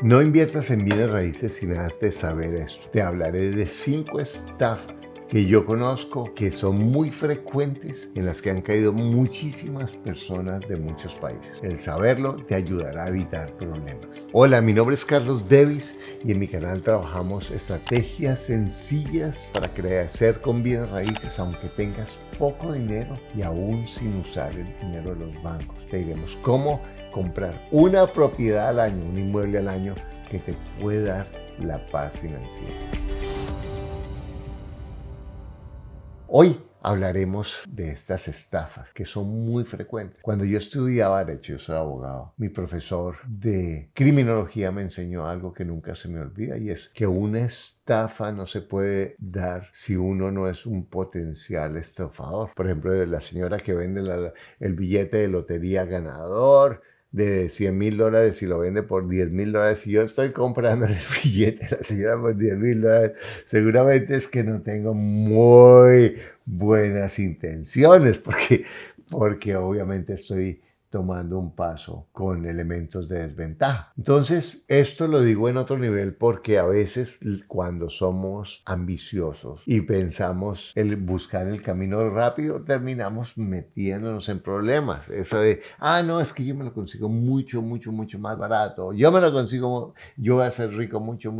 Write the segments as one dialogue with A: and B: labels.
A: No inviertas en bienes raíces sin antes de saber esto. Te hablaré de 5 estafas que yo conozco que son muy frecuentes, en las que han caído muchísimas personas de muchos países. El saberlo te ayudará a evitar problemas. Hola, mi nombre es Carlos Devis y en mi canal trabajamos estrategias sencillas para crecer con bienes raíces aunque tengas poco dinero y aún sin usar el dinero de los bancos. Te diremos cómo comprar una propiedad al año, un inmueble al año que te puede dar la paz financiera. Hoy hablaremos de estas estafas que son muy frecuentes. Cuando yo estudiaba Derecho, yo soy abogado, mi profesor de criminología me enseñó algo que nunca se me olvida, y es que una estafa no se puede dar si uno no es un potencial estafador. Por ejemplo, la señora que vende el billete de lotería ganador de $100,000 y lo vende por $10,000, y yo estoy comprando el billete de la señora por $10,000, seguramente es que no tengo muy buenas intenciones, porque obviamente estoy tomando un paso con elementos de desventaja. Entonces, esto lo digo en otro nivel porque a veces cuando somos ambiciosos y pensamos en buscar el camino rápido, terminamos metiéndonos en problemas. Eso de, no, es que yo me lo consigo mucho más barato. Yo me lo consigo, yo voy a ser rico mucho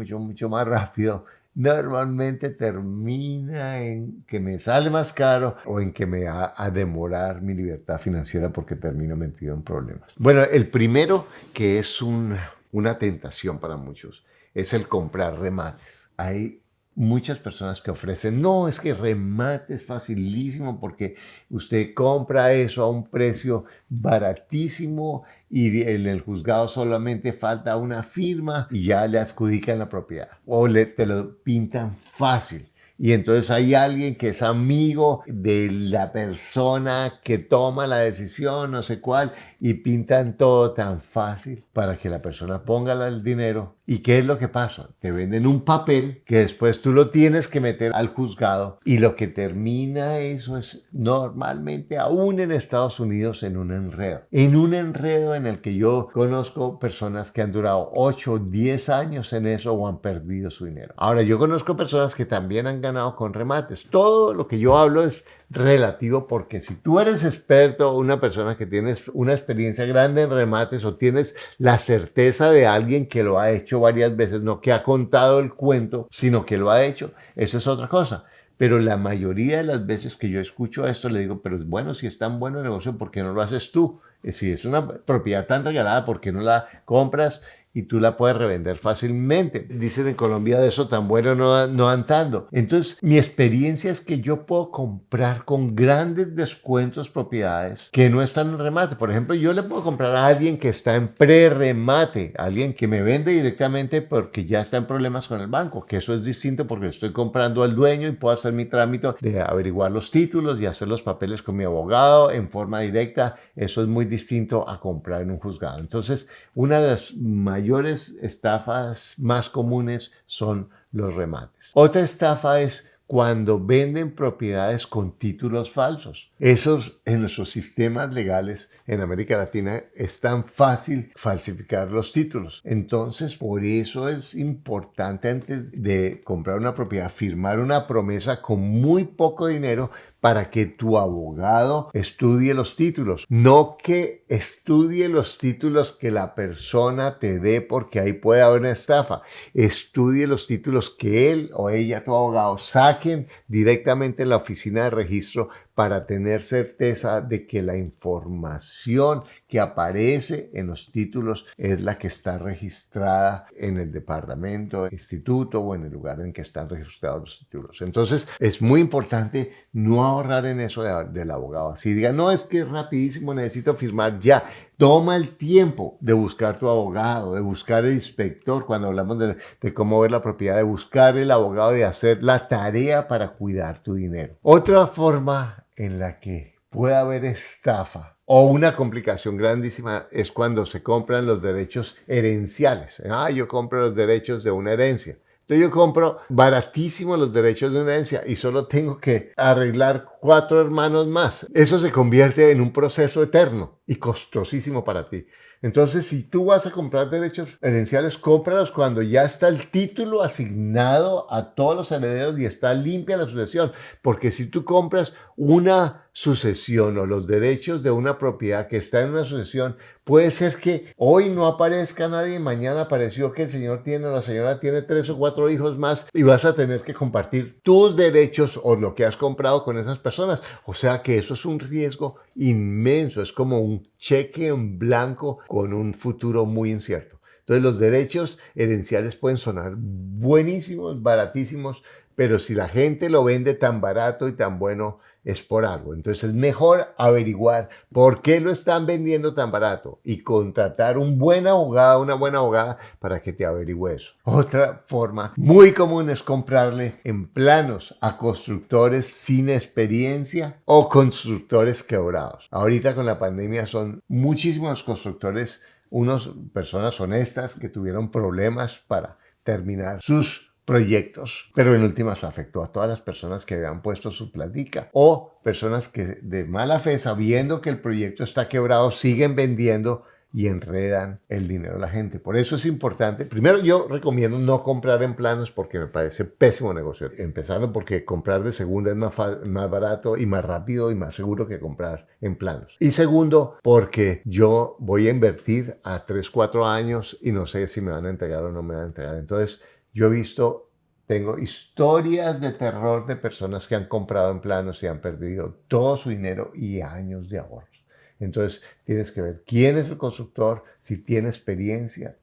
A: más rápido. Normalmente termina en que me sale más caro o en que me va a demorar mi libertad financiera porque termino metido en problemas. Bueno, el primero, que es una tentación para muchos, es el comprar remates. Hay muchas personas que ofrecen, no, es que remate es facilísimo porque usted compra eso a un precio baratísimo y en el juzgado solamente falta una firma y ya le adjudican la propiedad o te lo pintan fácil. Y entonces hay alguien que es amigo de la persona que toma la decisión, no sé cuál, y pintan todo tan fácil para que la persona ponga el dinero. ¿Y qué es lo que pasa? Te venden un papel que después tú lo tienes que meter al juzgado, y lo que termina eso es normalmente, aún en Estados Unidos, en un enredo. En un enredo en el que yo conozco personas que han durado 8 o 10 años en eso o han perdido su dinero. Ahora, yo conozco personas que también han ganado con remates. Todo lo que yo hablo es relativo, porque si tú eres experto, una persona que tienes una experiencia grande en remates o tienes la certeza de alguien que lo ha hecho varias veces, no que ha contado el cuento, sino que lo ha hecho, eso es otra cosa. Pero la mayoría de las veces que yo escucho esto, le digo, pero bueno, si es tan bueno el negocio, ¿por qué no lo haces tú? Si es una propiedad tan regalada, ¿por qué no la compras y tú la puedes revender fácilmente? Dicen en Colombia, de eso tan bueno no dan tanto. Entonces, mi experiencia es que yo puedo comprar con grandes descuentos propiedades que no están en remate. Por ejemplo, yo le puedo comprar a alguien que está en pre-remate, alguien que me vende directamente porque ya está en problemas con el banco, que eso es distinto porque estoy comprando al dueño y puedo hacer mi trámite de averiguar los títulos y hacer los papeles con mi abogado en forma directa. Eso es muy distinto a comprar en un juzgado. Entonces, una de las mayores estafas más comunes son los remates. Otra estafa es cuando venden propiedades con títulos falsos. Esos, en nuestros sistemas legales en América Latina, es tan fácil falsificar los títulos. Entonces, por eso es importante, antes de comprar una propiedad, firmar una promesa con muy poco dinero para que tu abogado estudie los títulos. No que estudie los títulos que la persona te dé, porque ahí puede haber una estafa. Estudie los títulos que él o ella, tu abogado, saquen directamente en la oficina de registro, para tener certeza de que la información que aparece en los títulos es la que está registrada en el departamento, instituto o en el lugar en que están registrados los títulos. Entonces, es muy importante no ahorrar en eso del abogado. Si diga, no, es que es rapidísimo, necesito firmar ya. Toma el tiempo de buscar tu abogado, de buscar el inspector, cuando hablamos de cómo ver la propiedad, de buscar el abogado, de hacer la tarea para cuidar tu dinero. Otra forma en la que puede haber estafa o una complicación grandísima es cuando se compran los derechos herenciales. Yo compro los derechos de una herencia. Entonces yo compro baratísimo los derechos de una herencia y solo tengo que arreglar 4 hermanos más. Eso se convierte en un proceso eterno y costosísimo para ti. Entonces, si tú vas a comprar derechos herenciales, cómpralos cuando ya está el título asignado a todos los herederos y está limpia la sucesión. Porque si tú compras una sucesión o los derechos de una propiedad que está en una sucesión, puede ser que hoy no aparezca nadie y mañana apareció que el señor tiene o la señora tiene 3 o 4 hijos más y vas a tener que compartir tus derechos o lo que has comprado con esas personas. O sea que eso es un riesgo inmenso, es como un cheque en blanco con un futuro muy incierto. Entonces los derechos herenciales pueden sonar buenísimos, baratísimos, pero si la gente lo vende tan barato y tan bueno, es por algo. Entonces es mejor averiguar por qué lo están vendiendo tan barato y contratar un buen abogado, una buena abogada para que te averigüe eso. Otra forma muy común es comprarle en planos a constructores sin experiencia o constructores quebrados. Ahorita con la pandemia son muchísimos constructores, unas personas honestas que tuvieron problemas para terminar sus proyectos, pero en últimas afectó a todas las personas que habían puesto su platica o personas que de mala fe, sabiendo que el proyecto está quebrado, siguen vendiendo y enredan el dinero de la gente. Por eso es importante. Primero, yo recomiendo no comprar en planos porque me parece pésimo negocio. Empezando porque comprar de segunda es más barato y más rápido y más seguro que comprar en planos. Y segundo, porque yo voy a invertir a 3, 4 años y no sé si me van a entregar o no me van a entregar. Entonces, yo he visto, tengo historias de terror de personas que han comprado en planos y han perdido todo su dinero y años de ahorros. Entonces, tienes que ver quién es el constructor, si tiene experiencia.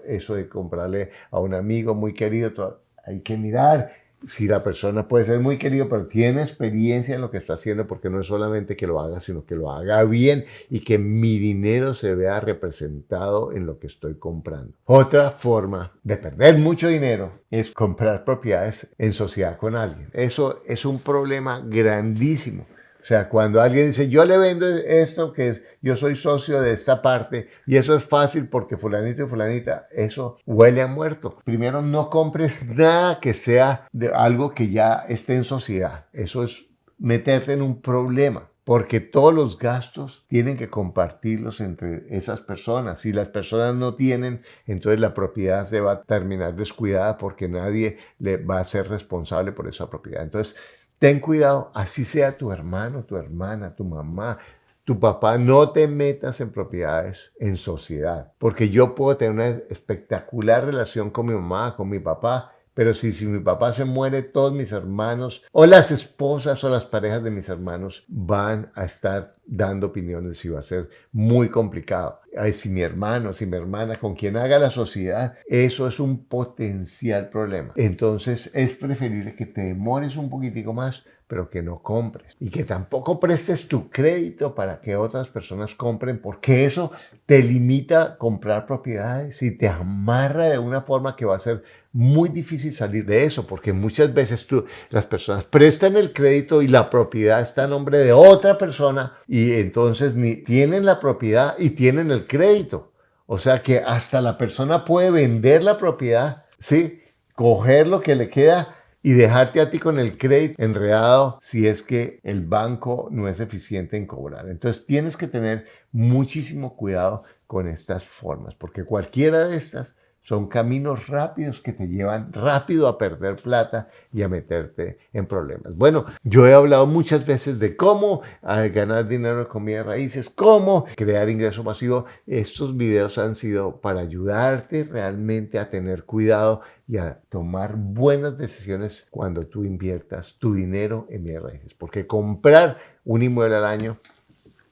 A: Eso de comprarle a un amigo muy querido, hay que mirar si la persona puede ser muy querido, pero tiene experiencia en lo que está haciendo, porque no es solamente que lo haga, sino que lo haga bien y que mi dinero se vea representado en lo que estoy comprando. Otra forma de perder mucho dinero es comprar propiedades en sociedad con alguien. Eso es un problema grandísimo. O sea, cuando alguien dice, yo le vendo esto, yo soy socio de esta parte, y eso es fácil porque fulanito y fulanita, eso huele a muerto. Primero, no compres nada que sea de algo que ya esté en sociedad. Eso es meterte en un problema, porque todos los gastos tienen que compartirlos entre esas personas. Si las personas no tienen, entonces la propiedad se va a terminar descuidada porque nadie le va a ser responsable por esa propiedad. Entonces, ten cuidado, así sea tu hermano, tu hermana, tu mamá, tu papá, no te metas en propiedades en sociedad. Porque yo puedo tener una espectacular relación con mi mamá, con mi papá, pero si mi papá se muere, todos mis hermanos o las esposas o las parejas de mis hermanos van a estar dando opiniones y va a ser muy complicado. Si mi hermano, si mi hermana, con quien haga la sociedad, eso es un potencial problema. Entonces es preferible que te demores un poquitico más, pero que no compres. Y que tampoco prestes tu crédito para que otras personas compren, porque eso te limita a comprar propiedades y te amarra de una forma que va a ser muy difícil salir de eso, porque muchas veces las personas prestan el crédito y la propiedad está a nombre de otra persona y entonces ni tienen la propiedad y tienen el crédito. O sea que hasta la persona puede vender la propiedad, ¿sí? Coger lo que le queda y dejarte a ti con el crédito enredado si es que el banco no es eficiente en cobrar. Entonces tienes que tener muchísimo cuidado con estas formas, porque cualquiera de estas son caminos rápidos que te llevan rápido a perder plata y a meterte en problemas. Bueno, yo he hablado muchas veces de cómo ganar dinero con bienes raíces, cómo crear ingreso pasivo. Estos videos han sido para ayudarte realmente a tener cuidado y a tomar buenas decisiones cuando tú inviertas tu dinero en bienes raíces. Porque comprar un inmueble al año,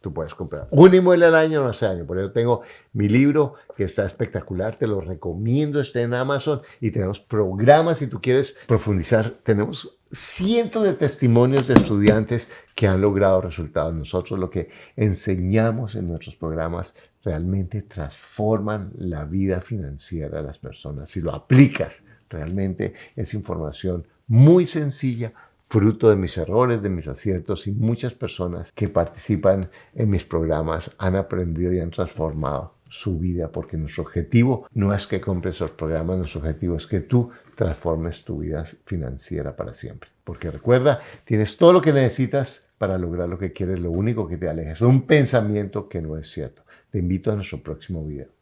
A: tú puedes comprar un inmueble al año, no sé, año. Por eso tengo mi libro que está espectacular, te lo recomiendo, está en Amazon y tenemos programas si tú quieres profundizar. Tenemos cientos de testimonios de estudiantes que han logrado resultados. Nosotros lo que enseñamos en nuestros programas realmente transforman la vida financiera de las personas. Si lo aplicas, realmente es información muy sencilla, fruto de mis errores, de mis aciertos, y muchas personas que participan en mis programas han aprendido y han transformado su vida, porque nuestro objetivo no es que compres los programas, nuestro objetivo es que tú transformes tu vida financiera para siempre. Porque recuerda, tienes todo lo que necesitas para lograr lo que quieres, lo único que te aleja es un pensamiento que no es cierto. Te invito a nuestro próximo video.